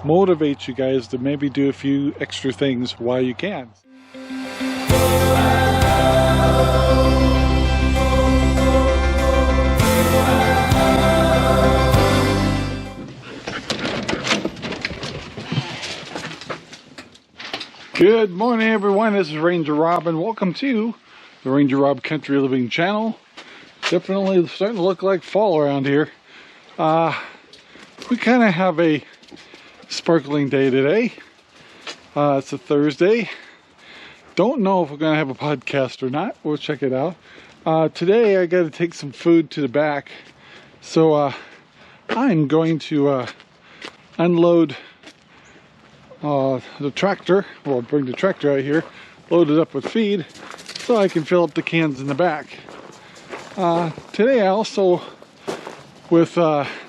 motivate you guys to maybe do a few extra things while you can. Good morning, everyone. This is Ranger Rob, and welcome to the Ranger Rob Country Living channel. Definitely starting to look like fall around here. We kind of have a sparkling day today. It's a Thursday. Don't know if we're going to have a podcast or not. We'll check it out. Today I got to take some food to the back. So I'm going to unload the tractor. Well, bring the tractor out here, load it up with feed so I can fill up the cans in the back. Today I also, with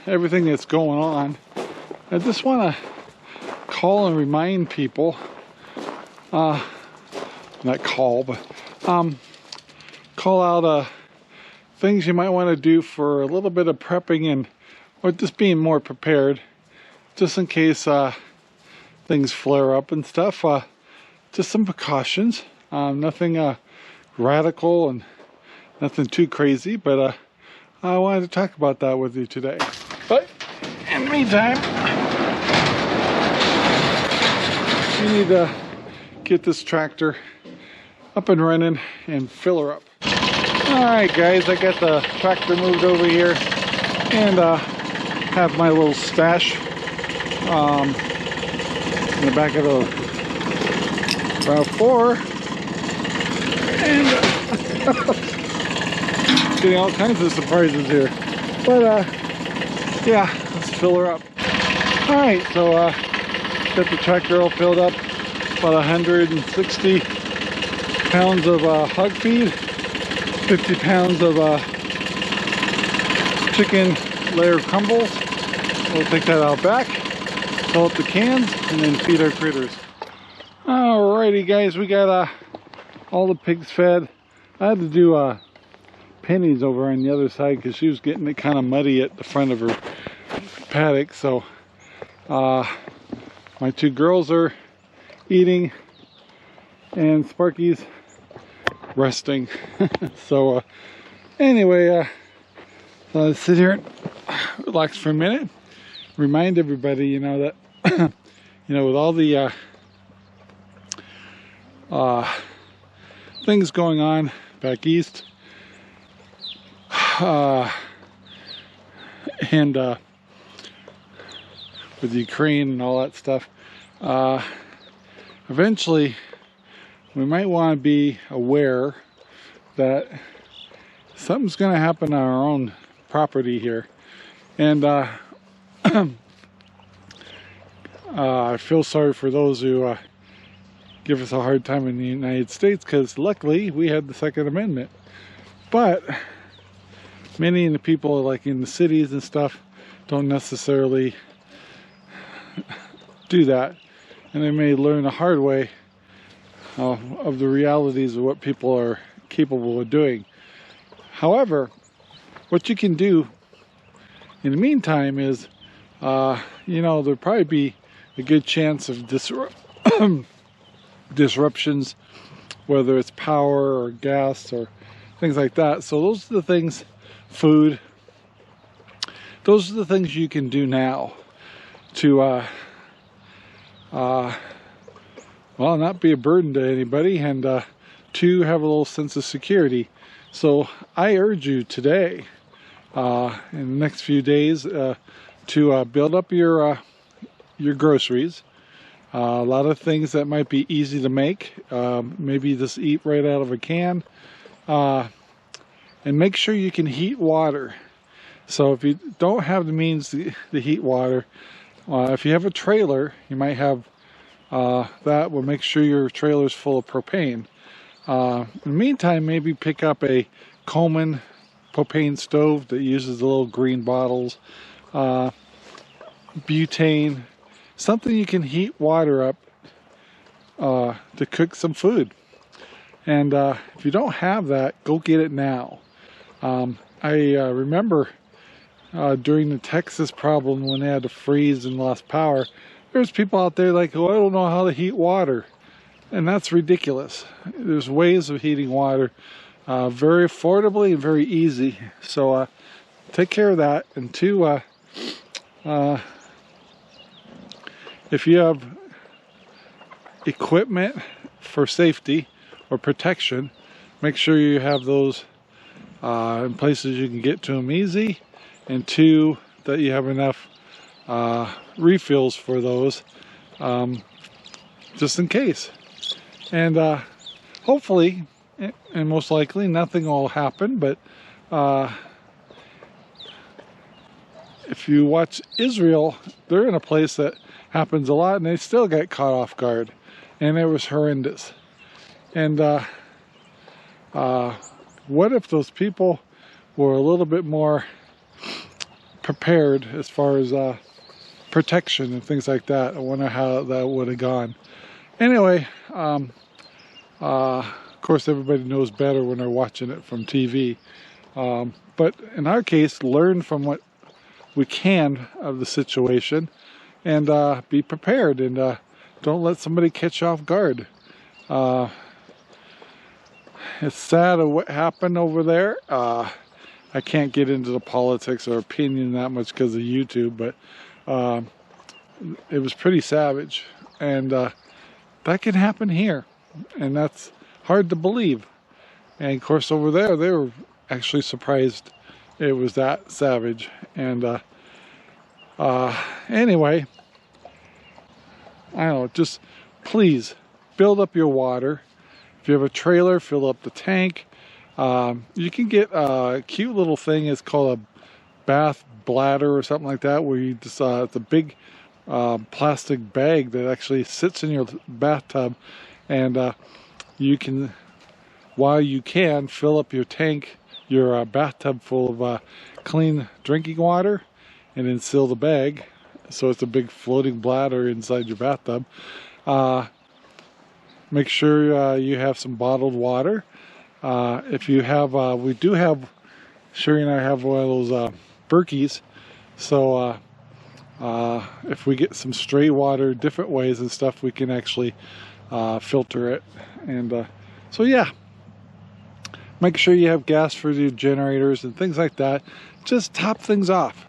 everything that's going on, I just want to call and remind people, not call, but call out things you might want to do for a little bit of prepping and or just being more prepared, just in case things flare up and stuff. Just some precautions, nothing radical and nothing too crazy, but I wanted to talk about that with you today. But in the meantime, we need to get this tractor up and running and fill her up. Alright guys, I got the tractor moved over here and have my little stash in the back of the RAV4, and getting all kinds of surprises here, but yeah, let's fill her up. Alright, so got the tractor all filled up, about 160 pounds of hog feed, 50 pounds of chicken layer crumbles. We'll take that out back, fill up the cans, and then feed our critters. Alrighty guys, we got all the pigs fed. I had to do Penny's over on the other side because she was getting it kind of muddy at the front of her paddock. So my two girls are eating and Sparky's resting. So anyway, let's sit here and relax for a minute. Remind everybody, you know, that you know, with all the things going on back east, and with Ukraine and all that stuff, eventually we might want to be aware that something's going to happen on our own property here. And I feel sorry for those who give us a hard time in the United States, because luckily we had the Second Amendment. But many of the people like in the cities and stuff don't necessarily do that, and they may learn the hard way of the realities of what people are capable of doing. However, what you can do in the meantime is, you know, there'll probably be a good chance of disruptions, whether it's power or gas or things like that. So those are the things, food, those are the things you can do now to well, not be a burden to anybody, and to have a little sense of security. So I urge you today, in the next few days, to build up your groceries. A lot of things that might be easy to make. Maybe just eat right out of a can. And make sure you can heat water. So if you don't have the means to heat water, if you have a trailer, you might have that. Will make sure your trailer's full of propane. In the meantime, maybe pick up a Coleman propane stove that uses the little green bottles. Butane, something you can heat water up to cook some food. And if you don't have that, go get it now. I remember during the Texas problem when they had to freeze and lost power, there's people out there like, oh, I don't know how to heat water. And that's ridiculous. There's ways of heating water very affordably and very easy. So take care of that. And two, if you have equipment for safety or protection, make sure you have those in places you can get to them easy. And two, that you have enough refills for those just in case. And hopefully, and most likely, nothing will happen, but if you watch Israel, they're in a place that happens a lot and they still get caught off guard, and it was horrendous. And what if those people were a little bit more prepared as far as protection and things like that? I wonder how that would have gone. Anyway, of course everybody knows better when they're watching it from TV, but in our case, learn from what we can of the situation and be prepared, and don't let somebody catch you off guard. It's sad of what happened over there. I can't get into the politics or opinion that much because of YouTube, but it was pretty savage, and that can happen here, and that's hard to believe. And of course over there, they were actually surprised it was that savage. And anyway, I don't know, just please build up your water. If you have a trailer, fill up the tank. You can get a cute little thing, it's called a bath bladder or something like that, where you just it's a big plastic bag that actually sits in your bathtub, and you can, while you can, fill up your tank, your bathtub full of clean drinking water, and then seal the bag so it's a big floating bladder inside your bathtub. Make sure you have some bottled water. If you have, we do have, Sherry and I have one of those Berkeys, so if we get some stray water different ways and stuff, we can actually filter it. And so yeah, make sure you have gas for your generators and things like that. Just top things off.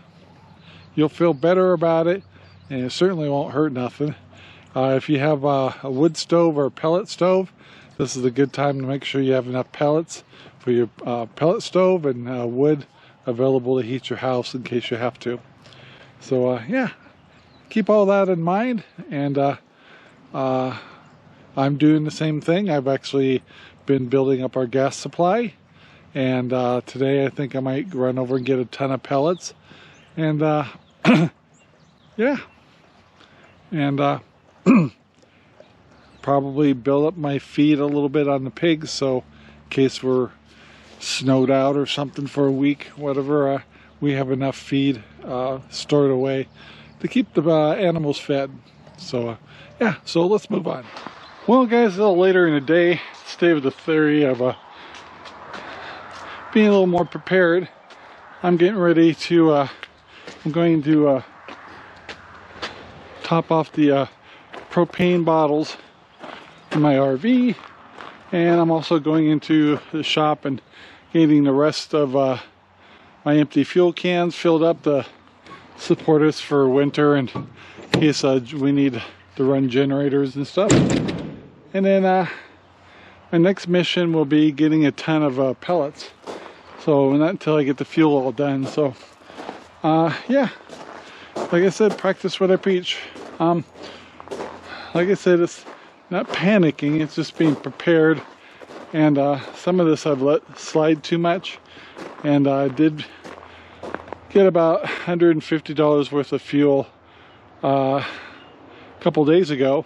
You'll feel better about it, and it certainly won't hurt nothing. If you have a wood stove or a pellet stove, this is a good time to make sure you have enough pellets for your pellet stove and wood available to heat your house in case you have to. So yeah, keep all that in mind. And I'm doing the same thing. I've actually been building up our gas supply, and today I think I might run over and get a ton of pellets, and yeah, and probably build up my feed a little bit on the pigs, so in case we're snowed out or something for a week, whatever, we have enough feed stored away to keep the animals fed. So yeah, so let's move on. Well guys, a little later in the day, stay with the theory of being a little more prepared. I'm getting ready to, I'm going to top off the propane bottles in my RV, and I'm also going into the shop and getting the rest of my empty fuel cans filled up to support us for winter in case we need to run generators and stuff. And then my next mission will be getting a ton of pellets, so not until I get the fuel all done. So yeah, like I said, practice what I preach. Like I said, it's not panicking, it's just being prepared. And some of this I've let slide too much, and I did get about $150 worth of fuel a couple days ago,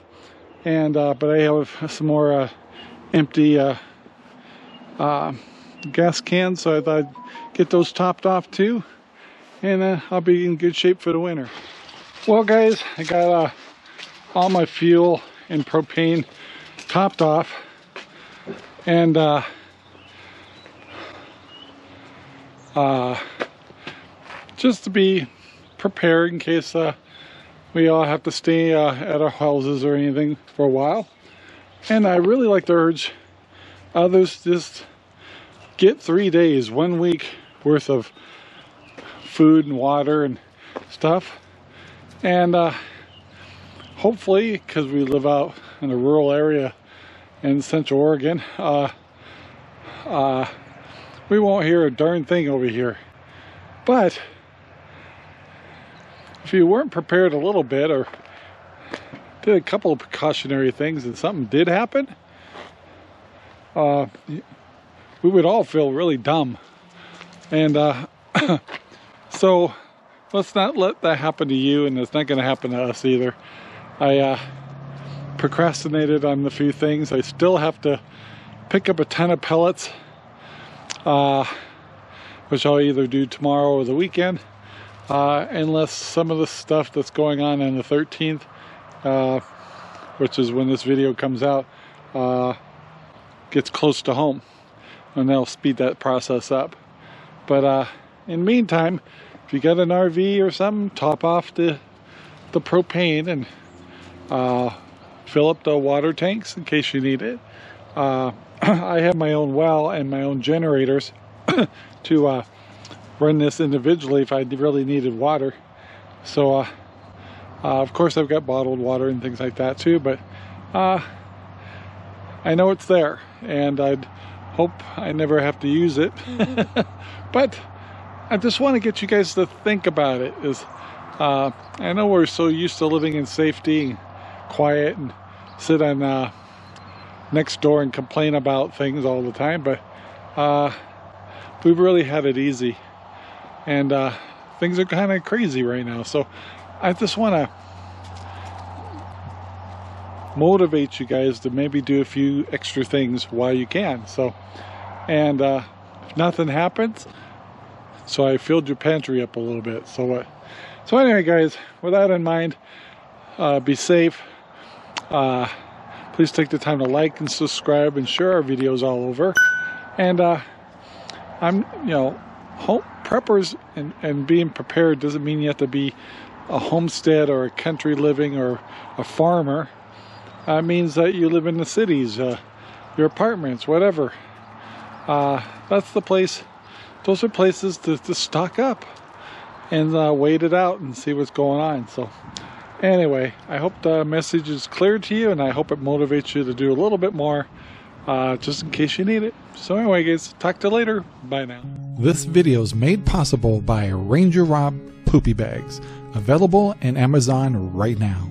and but I have some more empty gas cans, so I thought I'd get those topped off too, and I'll be in good shape for the winter. Well guys, I got all my fuel and propane topped off, and just to be prepared in case we all have to stay at our houses or anything for a while. And I really like to urge others, just get 3 days, 1 week worth of food and water and stuff. And hopefully, because we live out in a rural area in Central Oregon, we won't hear a darn thing over here. But if you weren't prepared a little bit or did a couple of precautionary things and something did happen, we would all feel really dumb. And so let's not let that happen to you, and it's not going to happen to us either. I procrastinated on a few things. I still have to pick up a ton of pellets, which I'll either do tomorrow or the weekend, unless some of the stuff that's going on the 13th, which is when this video comes out, gets close to home, and that'll speed that process up. But in the meantime, if you got an RV or something, top off the propane and fill up the water tanks in case you need it. I have my own well and my own generators to run this individually if I really needed water. So of course I've got bottled water and things like that too, but I know it's there, and I'd hope I never have to use it. But I just want to get you guys to think about it. I know we're so used to living in safety and quiet and sit on next door and complain about things all the time, but we've really had it easy, and things are kind of crazy right now. So I just want to motivate you guys to maybe do a few extra things while you can. So, and if nothing happens, so I filled your pantry up a little bit. So anyway, guys, with that in mind, be safe. Please take the time to like and subscribe and share our videos all over. And preppers and being prepared doesn't mean you have to be a homestead or a country living or a farmer. It means that you live in the cities, your apartments, whatever. That's the place. Those are places to stock up and wait it out and see what's going on. So anyway, I hope the message is clear to you, and I hope it motivates you to do a little bit more, just in case you need it. So anyway, guys, talk to you later. Bye now. This video is made possible by RangerRob Poopy Bags, available in Amazon right now.